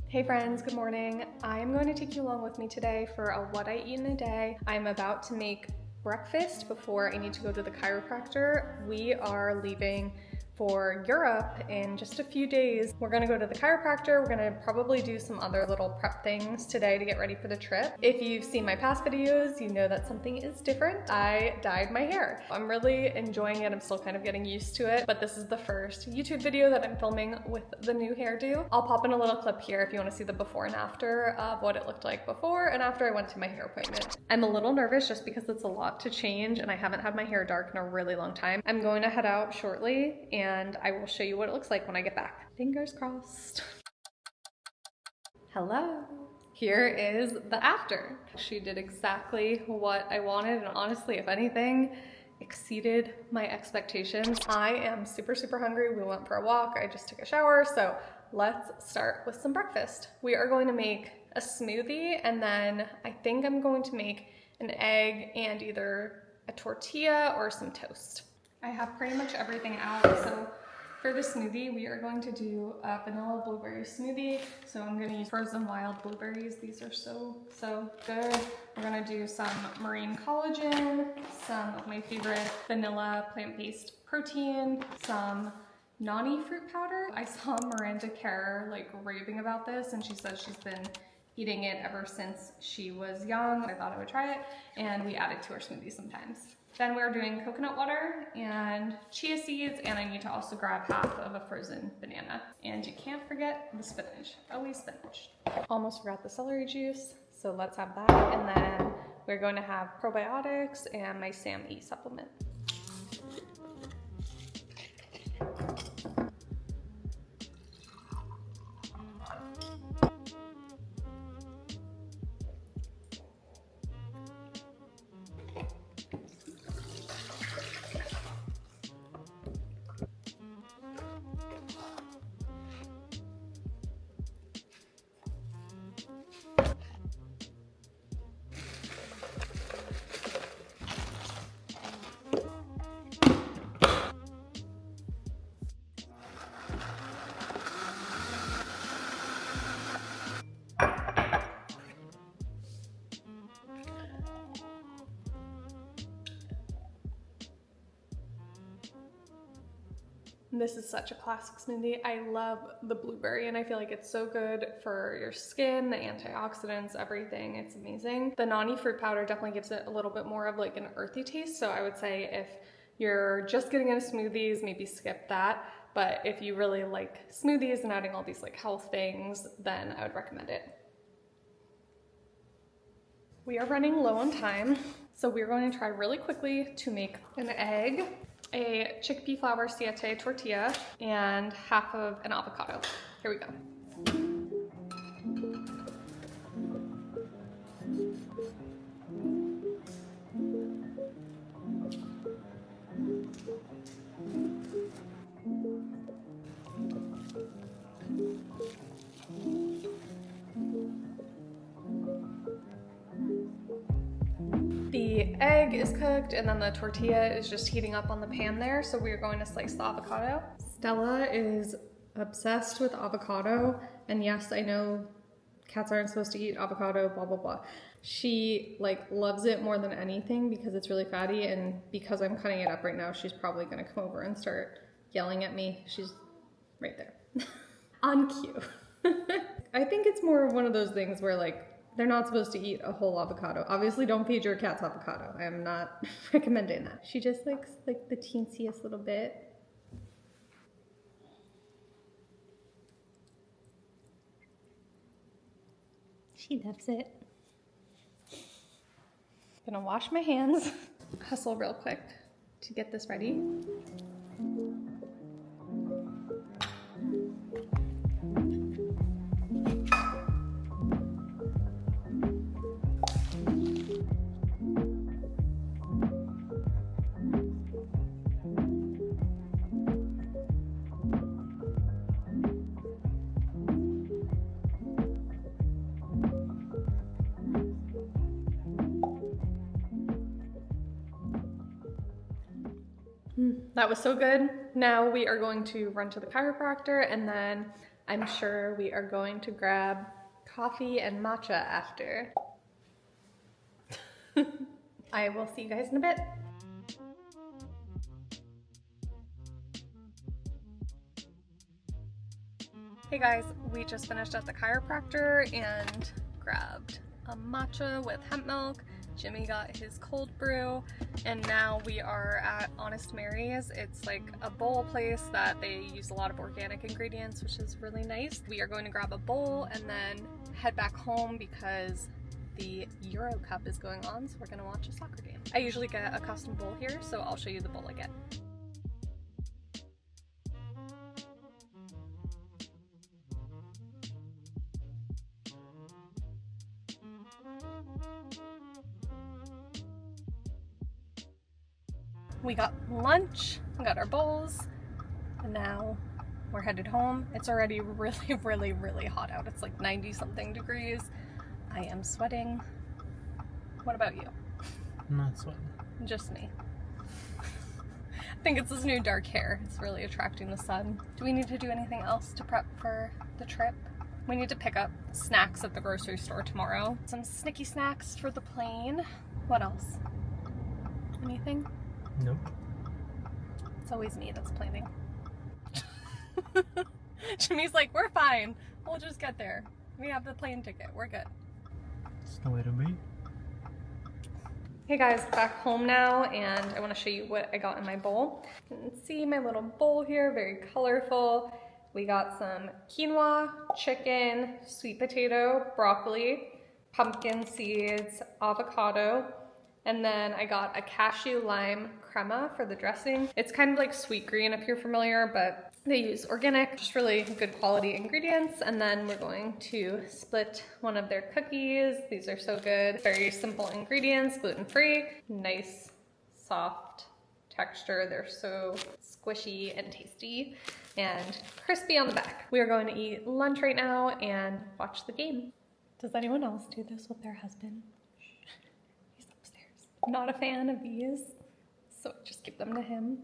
Hey friends, good morning. I'm going to take you along with me today for a what I eat in a day. I'm about to make breakfast before I need to go to the chiropractor. We are leaving for Europe in just a few days. We're gonna go to the chiropractor. We're gonna probably do some other little prep things today to get ready for the trip. If you've seen my past videos, you know that something is different. I dyed my hair. I'm really enjoying it. I'm still kind of getting used to it, but this is the first YouTube video that I'm filming with the new hairdo. I'll pop in a little clip here if you wanna see the before and after of what it looked like before and after I went to my hair appointment. I'm a little nervous just because it's a lot to change and I haven't had my hair dark in a really long time. I'm going to head out shortly and I will show you what it looks like when I get back. Fingers crossed. Hello. Here is the after. She did exactly what I wanted, and honestly, if anything, exceeded my expectations. I am super hungry. We went for a walk. I just took a shower, so let's start with some breakfast. We are going to make a smoothie, and then I think I'm going to make an egg and either a tortilla or some toast. I have pretty much everything out, so for the smoothie, we are going to do a vanilla blueberry smoothie. So I'm gonna use frozen wild blueberries. These are so good. We're gonna do some marine collagen, some of my favorite vanilla plant-based protein, some noni fruit powder. I saw Miranda Kerr like raving about this, and she says she's been eating it ever since she was young. I thought I would try it, and we add it to our smoothie sometimes. Then we're doing coconut water and chia seeds, and I need to also grab half of a frozen banana. And you can't forget the spinach, always spinach. Almost forgot the celery juice, so let's have that. And then we're going to have probiotics and my SAM-E supplement. This is such a classic smoothie. I love the blueberry and I feel like it's so good for your skin, the antioxidants, everything. It's amazing. The noni fruit powder definitely gives it a little bit more of like an earthy taste. So I would say if you're just getting into smoothies, maybe skip that. But if you really like smoothies and adding all these like health things, then I would recommend it. We are running low on time, so we're going to try really quickly to make an egg, a chickpea flour siete tortilla, and half of an avocado. Here we go. The egg is cooked and then the tortilla is just heating up on the pan there, so we're going to slice the avocado. Stella is obsessed with avocado, and yes, I know cats aren't supposed to eat avocado, blah blah blah. She like loves it more than anything because it's really fatty, and because I'm cutting it up right now, she's probably gonna come over and start yelling at me. She's right there. On cue. I think it's more of one of those things where like they're not supposed to eat a whole avocado. Obviously, don't feed your cats avocado. I am not recommending that. She just likes like the teensiest little bit. She loves it. Gonna wash my hands. Hustle real quick to get this ready. That was so good. Now we are going to run to the chiropractor and then I'm sure we are going to grab coffee and matcha after. I will see you guys in a bit. Hey guys, we just finished at the chiropractor and grabbed a matcha with hemp milk. Jimmy got his cold brew, and now we are at Honest Mary's. It's like a bowl place that they use a lot of organic ingredients, which is really nice. We are going to grab a bowl and then head back home because the Euro Cup is going on, so we're gonna watch a soccer game. I usually get a custom bowl here, so I'll show you the bowl I get. We got lunch, we got our bowls, and now we're headed home. It's already really hot out. It's like 90 something degrees. I am sweating. What about you? I'm not sweating. Just me. I think it's this new dark hair. It's really attracting the sun. Do we need to do anything else to prep for the trip? We need to pick up snacks at the grocery store tomorrow. Some snicky snacks for the plane. What else? Anything? Nope. It's always me that's planning. Jimmy's like, we're fine. We'll just get there. We have the plane ticket. We're good. It's the way to be. Hey guys, back home now, and I want to show you what I got in my bowl. You can see my little bowl here, very colorful. We got some quinoa, chicken, sweet potato, broccoli, pumpkin seeds, avocado, and then I got a cashew lime crema for the dressing. It's kind of like sweet green if you're familiar, but they use organic, just really good quality ingredients. And then we're going to split one of their cookies. These are so good. Very simple ingredients, gluten-free, nice, soft texture. They're so squishy and tasty and crispy on the back. We are going to eat lunch right now and watch the game. Does anyone else do this with their husband? He's upstairs. Not a fan of these, so just give them to him.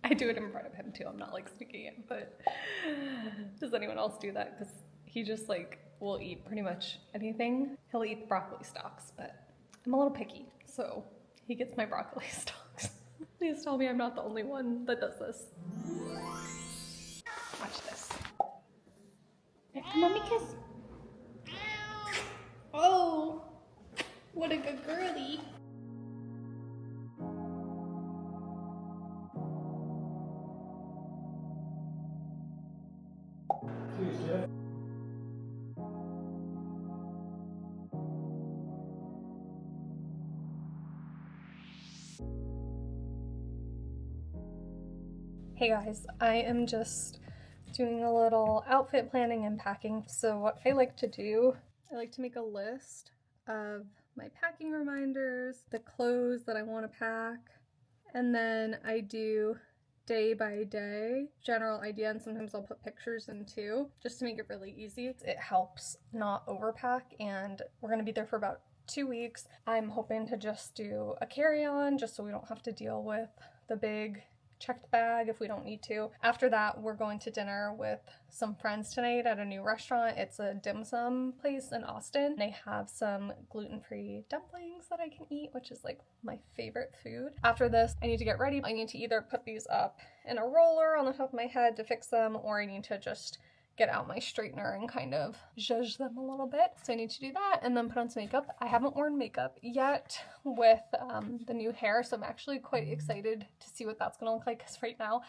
I do it in front of him too. I'm not like sneaking it, but does anyone else do that? Because he just like will eat pretty much anything. He'll eat broccoli stalks, but I'm a little picky, so he gets my broccoli stalks. Please tell me I'm not the only one that does this. Watch this. Mommy kiss. Oh, what a good girlie. Hey guys, I am just doing a little outfit planning and packing. So what I like to do, I like to make a list of my packing reminders, the clothes that I want to pack, and then I do day by day general idea, and sometimes I'll put pictures in too, just to make it really easy. It helps not overpack, and we're going to be there for about 2 weeks. I'm hoping to just do a carry-on just so we don't have to deal with the big checked bag if we don't need to. After that, we're going to dinner with some friends tonight at a new restaurant. It's a dim sum place in Austin. They have some gluten-free dumplings that I can eat, which is like my favorite food. After this, I need to get ready. I need to either put these up in a roller on the top of my head to fix them, or I need to just get out my straightener and kind of zhuzh them a little bit. So I need to do that and then put on some makeup. I haven't worn makeup yet with the new hair, so I'm actually quite excited to see what that's gonna look like, because right now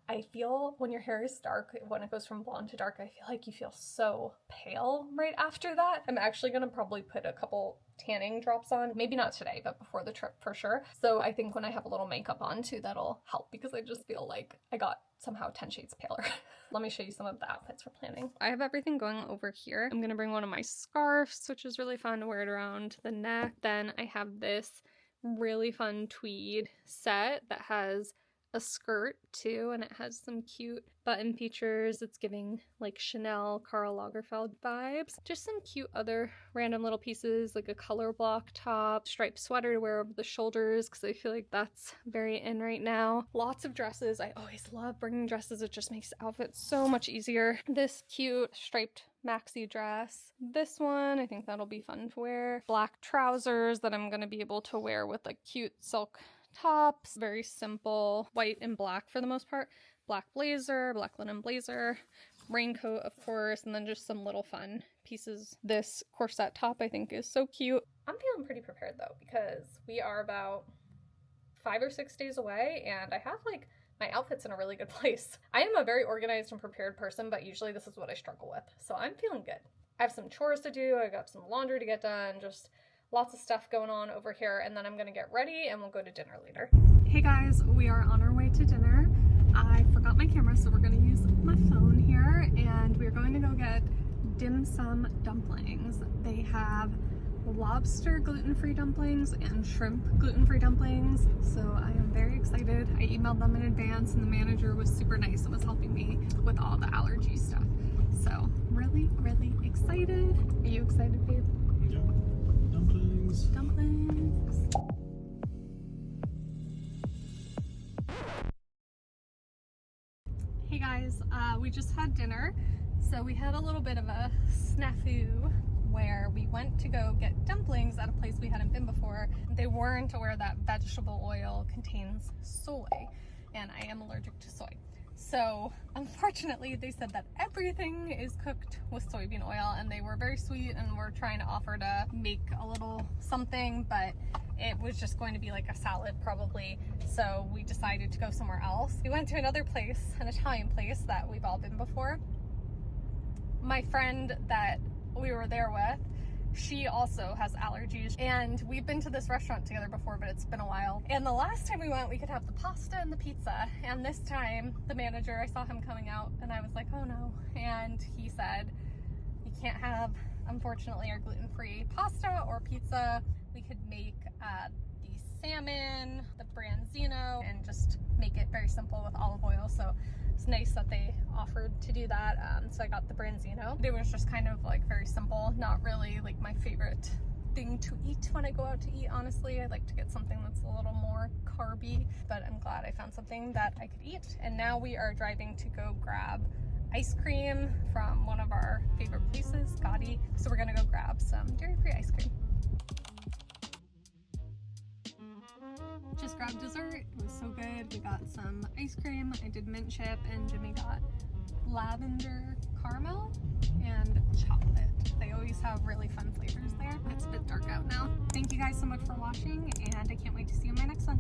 I feel when your hair is dark, when it goes from blonde to dark, I feel like you feel so pale right after that. I'm actually gonna probably put a couple tanning drops on, maybe not today, but before the trip for sure. So I think when I have a little makeup on too, that'll help, because I just feel like I got somehow 10 shades paler. Let me show you some of the outfits we're planning. I have everything going over here. I'm gonna bring one of my scarves, which is really fun to wear it around the neck. Then I have this really fun tweed set that has a skirt too, and it has some cute button features. It's giving like Chanel, Karl Lagerfeld vibes. Just some cute other random little pieces, like a color block top, striped sweater to wear over the shoulders because I feel like that's very in right now. Lots of dresses. I always love bringing dresses. It just makes outfits so much easier. This cute striped maxi dress. This one, I think that'll be fun to wear. Black trousers that I'm going to be able to wear with like cute silk tops. Very simple, white and black for the most part. Black blazer, black linen blazer, raincoat of course, and then just some little fun pieces. This corset top I think is so cute. I'm feeling pretty prepared though because we are about 5 or 6 days away and I have like my outfit's in a really good place. I am a very organized and prepared person, but usually this is what I struggle with. So I'm feeling good. I have some chores to do. I got some laundry to get done, just lots of stuff going on over here, and then I'm gonna get ready and we'll go to dinner later. Hey guys, we are on our way to dinner. I forgot my camera, so we're gonna use my phone here, and we're going to go get dim sum dumplings. They have lobster gluten-free dumplings and shrimp gluten-free dumplings, so I am very excited. I emailed them in advance and the manager was super nice and was helping me with all the allergy stuff. So really, really excited. Are you excited, babe? Yeah. Dumplings. Dumplings. Hey guys, we just had dinner. So we had a little bit of a snafu where we went to go get dumplings at a place we hadn't been before. They weren't aware that vegetable oil contains soy, and I am allergic to soy. So unfortunately they said that everything is cooked with soybean oil, and they were very sweet and were trying to offer to make a little something, but it was just going to be like a salad probably. So we decided to go somewhere else. We went to another place, an Italian place that we've all been before. My friend that we were there with, she also has allergies, and we've been to this restaurant together before, but it's been a while. And the last time we went, we could have the pasta and the pizza, and this time the manager, I saw him coming out and I was like, oh no. And he said, you can't have, unfortunately, our gluten-free pasta or pizza. We could make the salmon, the branzino, and just make it very simple with olive oil. So it's nice that they offered to do that. So I got the branzino. It was just kind of like very simple, not really like my favorite thing to eat when I go out to eat, honestly. I like to get something that's a little more carby, but I'm glad I found something that I could eat. And now we are driving to go grab ice cream from one of our favorite places, Gotti. So we're gonna go grab some dairy-free ice cream. Just grabbed dessert. It was so good. We got some ice cream. I did mint chip, and Jimmy got lavender caramel and chocolate. They always have really fun flavors there. It's a bit dark out now. Thank you guys so much for watching, and I can't wait to see you in my next one.